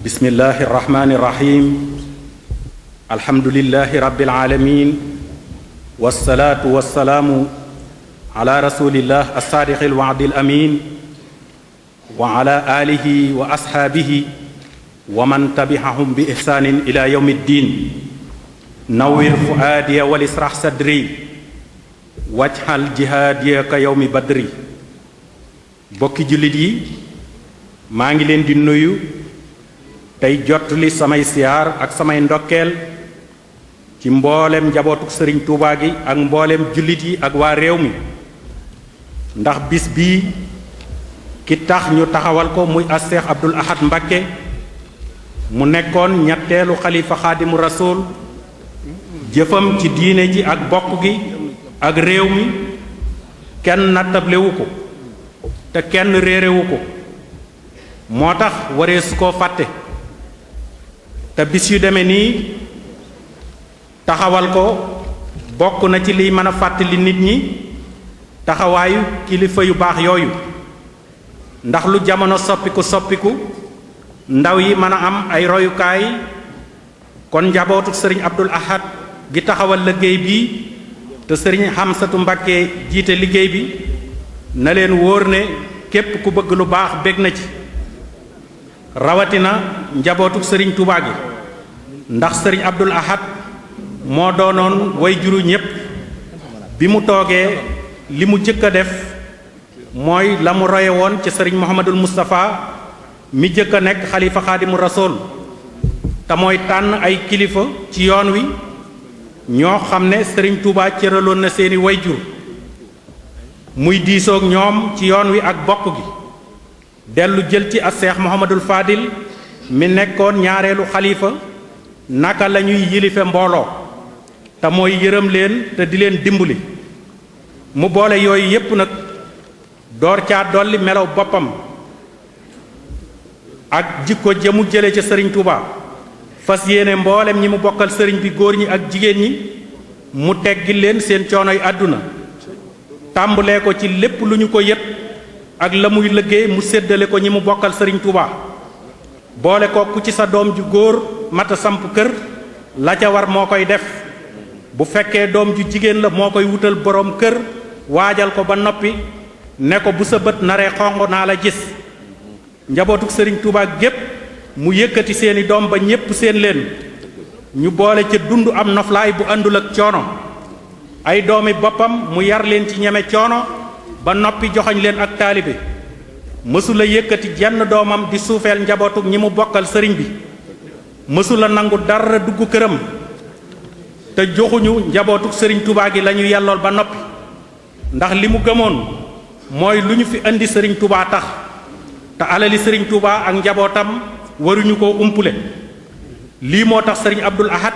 bismillahi irrahmani irrahim alhamdulilahi rabbil alamin wassalaatu wassalaamu ala rasulillah alsaadiqi alwaadi alamin wa ala alihi wa ashaabihi wa man tabi'ahum bi ihsaanin ila yawmi ddin nawwir fuaadiya wal israh sadri wajhal jihaadiya ka yawmi badri bokki jullit yi maa ngi leen di nuyu tey jottali samay siyaar ak samay ndokkeel ci mboolem njabootuk sëriñ Tuubaa gi ak mboolem jullit yi ak waa réew mi ndax bis bii ki tax ñu taxawal ko muy as Seex Abdul Ahad Mbakke mu nekkoon ñetteelu xalifa xaadimu rasuul jëfam ci diine ji ak bokk gi ak réew mi kenn nattablewu ko te kenn réerewu ko moo tax waree su koo fàtte te bis yu demee nii taxawal ko bokk na ci liy mën a fàttali nit ñi taxawaayu kilifa yu baax yooyu ndax lu jamono soppiku ndaw yi mën a am ay royukaay kon njabootu sëriñ Abdul Ahad gi taxawal liggéey bi te sëriñ Xamsatu Mbakke jiite liggéey bi na leen wóor ne képp ku bëgg lu baax bég na ci rawatina njabootu sëriñ Tuubaa gi ndax sëriñ Abdul Ahad moo doonoon way juru ñépp bi mu toogee li mu jëkk a def mooy la mu roye woon ci sëriñ Muhammadul Moustapha mi jëkk a nekk xalifa xaadimu rasool te mooy tànn ay kilifa ci yoon wi ñoo xam ne sëriñ Tuubaa cëraloon na seeni way jur muy diisoog ñoom ci yoon wi ak bokk gi dellu jël ci as Seex Muhammadul Fadil mi nekkoon ñaareelu xalifa naka la ñuy yilife mbooloo te mooy yërëm leen te di leen dimbali mu boole yooyu yépp nag door caa dolli melaw boppam ak jikko jëmu jële ca sëriñ Touba fas yéene mboolem ñi mu bokkal sëriñ bi góor ñi ak jigéen ñi mu teggi leen seen coonoy àdduna tàmbalee ko ci lépp lu ñu ko yët ak la muy liggéey mu séddale ko ñi mu bokkal sëriñ Touba boole ko ku ci sa doom ju góor mata samp kër la ca war moo koy def bu fekkee doom ju jigéen la moo koy wutal boroom kër waajal ko ba noppi ne ko bu sa bët naree xonq naa la gis njabootuk sëriñ Touba gépp mu yëkkati seeni doom ba ñépp seen leen ñu boole ca dund am noflaay bu àndul ak coono ay doomi boppam mu yar leen ci ñeme coono ba noppi joxoñ leen ak taalibe mësula yëkkati jenn doomam di suufeel njabootuk ñi mu bokkal sëriñ bi mësula nangu dara dugg këram te joxuñu njabootuk sëriñ Touba gi lañu yellool ba noppi ndax li mu gëmoon mooy lu ñu fi indi sëriñ Touba tax te alali sëriñ Touba ak njabootam waruñu koo umpule lii moo tax sëriñ Abdul Ahad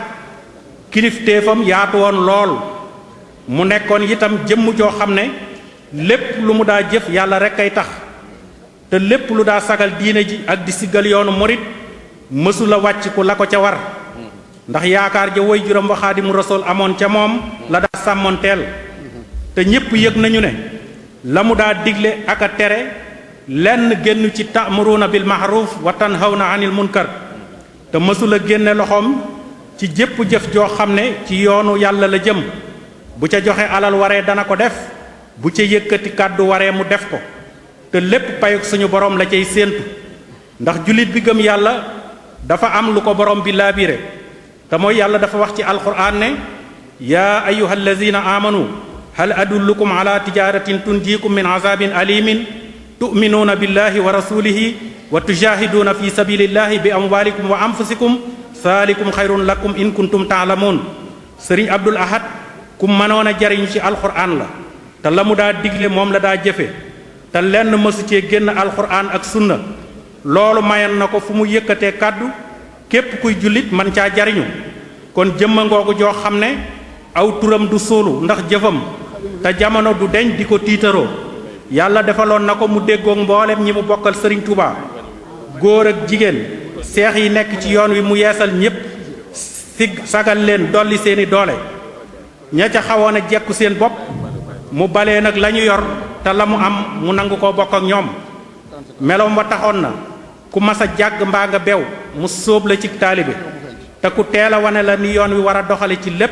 kilifteefam yaatu woon lool mu nekkoon itam jëmm joo xam ne lépp lu mu daa jëf yàlla rekk ay tax te lépp lu daa sagal diine ji ak di siggal yoonu murit mësula wàcc ku la ko ca war ndax yaakaar ja woy juróom wa Xaadimu Rasuul amoon ca moom la daa sàmmoonteel te ñépp yëg nañu ne la mu daa digle ak a tere lenn génn ci ta'muruuna bil ma'ruuf wa tanhawna anil munkar te mësula génne loxoom ci jépp jëf joo xam ne ci yoonu yàlla la jëm bu ca joxe alal waree dana ko def bu ca yëkkati kàddu waree mu def ko te lépp payuk suñu borom la cay séentu ndax jullit bi gëm yàlla dafa am lu ko borom bi laabire te mooy yàlla dafa wax ci alquran ne yaa ayyuhal lazina amanu hal adullukum ala tijaratin tunjiikum min azabin alimin tu'minuuna billahi wa rasulihi wa tujahiduuna fi sabilillahi bi amwalikum wa anfusikum saalikum xayrun lakum in kuntum taalamuun sëriñ Abdul Ahad ku mënoon a jariñu ci alquran la te la mu daa digle moom la daa jëfe te lenn mësu cee génn alquran ak sunna loolu mayan na ko fu mu yëkkatee kàddu képp kuy jullit man caa jariñu kon jëmma ngoogu joo xam ne aw turam du suulu ndax jëfam te jamono du deñ di ko tiitaroo yàlla defaloon na ko mu déggoog mboolem ñi mu bokkal sëriñ Touba góor ak jigéen seex yi nekk ci yoon wi mu yeesal ñépp sagal leen dolli seeni doole ña ca xawoon a jekku seen bopp mu balee nag la ñu yor te la mu am mu nangu ko bokk ak ñoom meloom wa taxoon na ku mas a jàgg mbaa nga bew mu sóob la ci taalibe te ku teel a wane la ni yoon wi war a doxale ci lépp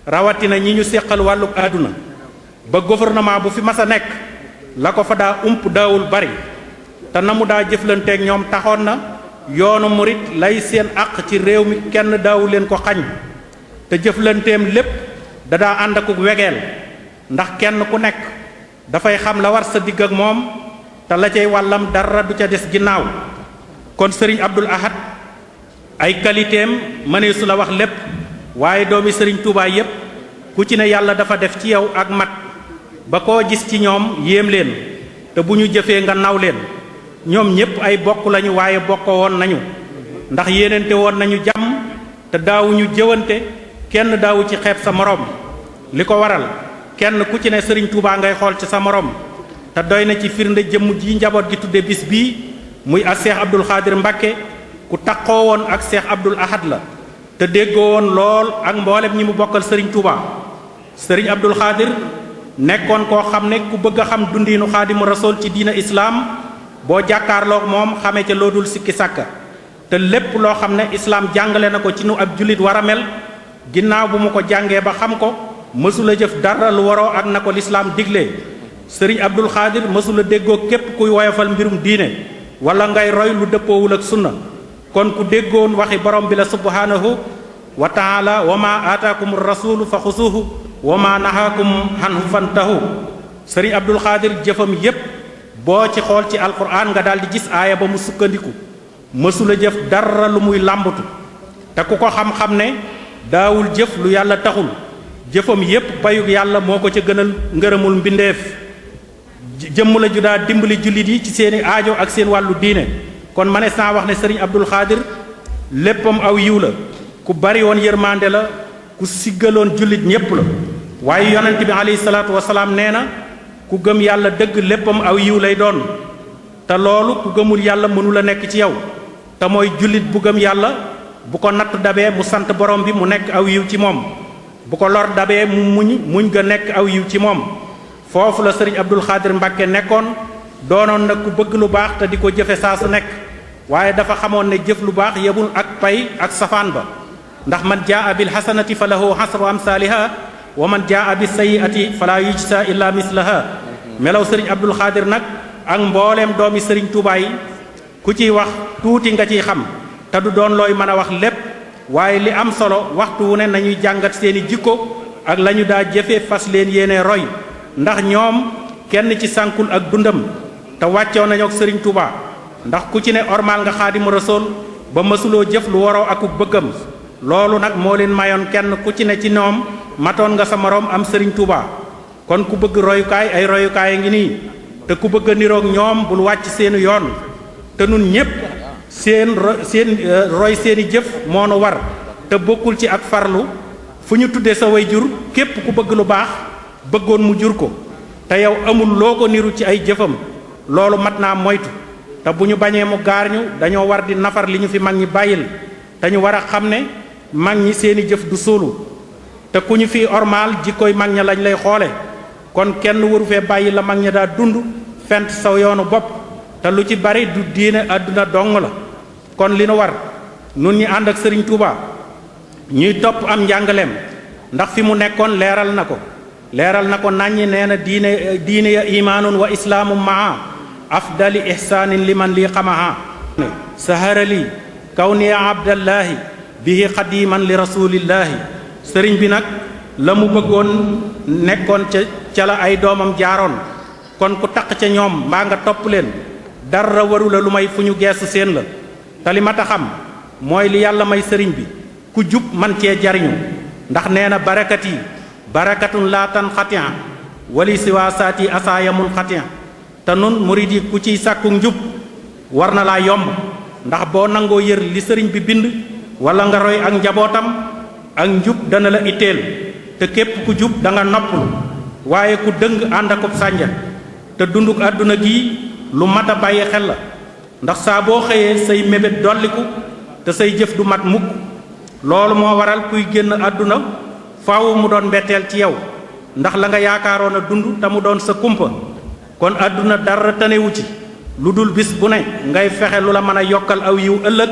rawatina ñi ñu séqal wàllu àdduna ba gouvernement bu fi mas a nekk la ko fa daa ump daawul bari te na mu daa jëflanteeg ñoom taxoon na yoonu murit lay seen àq ci réew mi kenn daawu leen ko xañ te jëflanteem lépp da daa ànd akuk wegeel ndax kenn ku nekk dafay xam la war sa digg ak moom te la cay wàllam dara du ca des ginnaaw kon sëriñ Abdul Ahad ay qualitéem mëneesu la wax lépp waaye doomi sëriñ Touba yépp ku ci ne yàlla dafa def ci yow ak mat ba koo gis ci ñoom yéem leen te bu ñu jëfee nga naw leen ñoom ñépp ay bokk lañu waaye bokkoo woon nañu ndax yéenante woon nañu jàmm te daawuñu jëwante kenn daawu ci xeeb sa moroom li ko waral kenn ku ci ne sëriñ Touba ngay xool ci sa moroom te doy na ci firnde jëmm ji njaboot gi tudde bis bii muy ak Seex Abdul Xaadir Mbàkke ku taqoo woon ak Seex Abdul Ahad la te déggoo woon lool ak mboolem ñi mu bokkal sëriñ Touba sëriñ Abdul Xaadir nekkoon koo xam ne ku bëgg a xam dundiinu xaadimu rasool ci diina islaam boo jàkkaarloog moom xamee ca loo dul sikki sàkka te lépp loo xam ne islaam jàngale na ko ci nu ab jullit war a mel ginnaaw bu mu ko jàngee ba xam ko mësula jëf dara lu waroo ak na ko lislaam diglee sëriñ Abdul Xaadir mësula déggoo képp kuy woyofal mbirum diine wala ngay roy lu dëppoowul ak sunna kon ku déggoon waxi borom bi la subhanahu wa taala wa ma aataakum rasulu fa xusuuhu wa ma nahaakum anhu fantahu sëriñ Abdul Xaadir jëfam yépp boo ci xool ci alquran nga daal di gis aaya ba mu sukkandiku mësula jëf dara lu muy làmbatu te ku ko xam-xam ne daawul jëf lu yàlla taxul jëfam yépp payug yàlla moo ko ca gënal ngërëmul mbindeef jëmm la ju daa dimbali jullit yi ci seeni aajo ak seen wàllu diine kon manees naa wax ne sëriñ Abdul Xaadir léppam aw yiw la ku bari woon yërmande la ku siggaloon jullit ñépp la waaye yonent bi alayhi salaatu wasalaam nee na ku gëm yàlla dëgg léppam aw yiw lay doon te loolu ku gëmul yàlla mënula nekk ci yow te mooy jullit bu gëm yàlla bu ko natt dabee mu sant borom bi mu nekk aw yiw ci moom bu ko lor dabee mu muñ ga nekk aw yiw ci moom foofu la sëriñ Abdul Xaadir Mbàkke nekkoon doonoon na ku bëgg lu baax te di ko jëfe saa su nekk waaye dafa xamoon ne jëf lu baax yebul ak pay ak safaan ba ndax man jaa bil hasanati fa lahu hasru amsaaliha wa man jaa bis sayyiati fala yujsa illa mislaha melaw sëriñ Abdul Xaadir nag ak mbooleem doomi sëriñ Tuubaa yi ku ciy wax tuuti nga ciy xam te du doon looy mën a wax lépp waaye li am solo waxtu wu ne nañuy jàngat seeni jikko ak lañu daa jëfe fas leen yéene roy ndax ñoom kenn ci sànkul ak dundam te wàccoo nañu ak sëriñ Touba ndax ku ci ne ormal nga xaadimu rasool ba mësuloo jëf lu waroo akuk bëggam loolu nag moo leen mayoon kenn ku ci ne ci ñoom matoon nga sa moroom am sëriñ Touba kon ku bëgg royukaay ay royukaay ngi nii te ku bëgg a niroog ñoom bul wàcc seenu yoon te nun ñépp seen roy seeni jëf moo nu war te bokkul ci ak farlu fu ñu tuddee sa way jur képp ku bëgg lu baax bëggoon mu jur ko te yow amul loo ko niru ci ay jëfam loolu mat naa moytu te bu ñu bañee mu gaar ñu dañoo war di nafar li ñu fi mag ñi bàyyil te ñu war a xam ne mag ñi seeni jëf du suulu te ku ñu fi ormaal jikkoy mag ña lañ lay xoole kon kenn waru fee bàyyi la mag ña daa dund fent saw yoonu bopp te lu ci bari du diine àdduna dong la kon li nu war nun ñi ànd ak sëriñ Touba ñuy topp am njàngaleem ndax fi mu nekkoon leeral na ko naññi nee na diine ya imaanun wa islaamu maa afdali ihsaanin liman lii xamaha saharali kawniya abdallahi bihi xadiman li rasulillahi sëriñ bi nag la mu bëggoon nekkoon ca la ay doomam jaaroon kon ku taq ca ñoom mbaa nga topp leen dara waru la lu may fu ñu geesu seen la te li mat a xam mooy li yàlla may sëriñ bi ku jub man cee jariñu ndax nee na barakat yi barakatun laa tan xatian wali siwaa saati asaayamul xatian te nun murid yi ku ciy sàkku njub war na laa yomb ndax boo nangoo yër li sëriñ bi bind wala nga roy ak njabootam ak njub dana la itteel te képp ku jub da nga noppalu waaye ku dëng ànd akub sànja te dunduk àdduna gi lu mat a bàyyi xel la ndax saa boo xëyee say mébét dolliku te say jëf du mat mukk loolu moo waral kuy génn àdduna faaw mu doon mbetteel ci yow ndax la nga yaakaaroon a dund te mu doon sa kumpa kon àdduna dara tanewu ci lu dul bis bu ne ngay fexe lu la mën a yokkal aw yiw ëllëg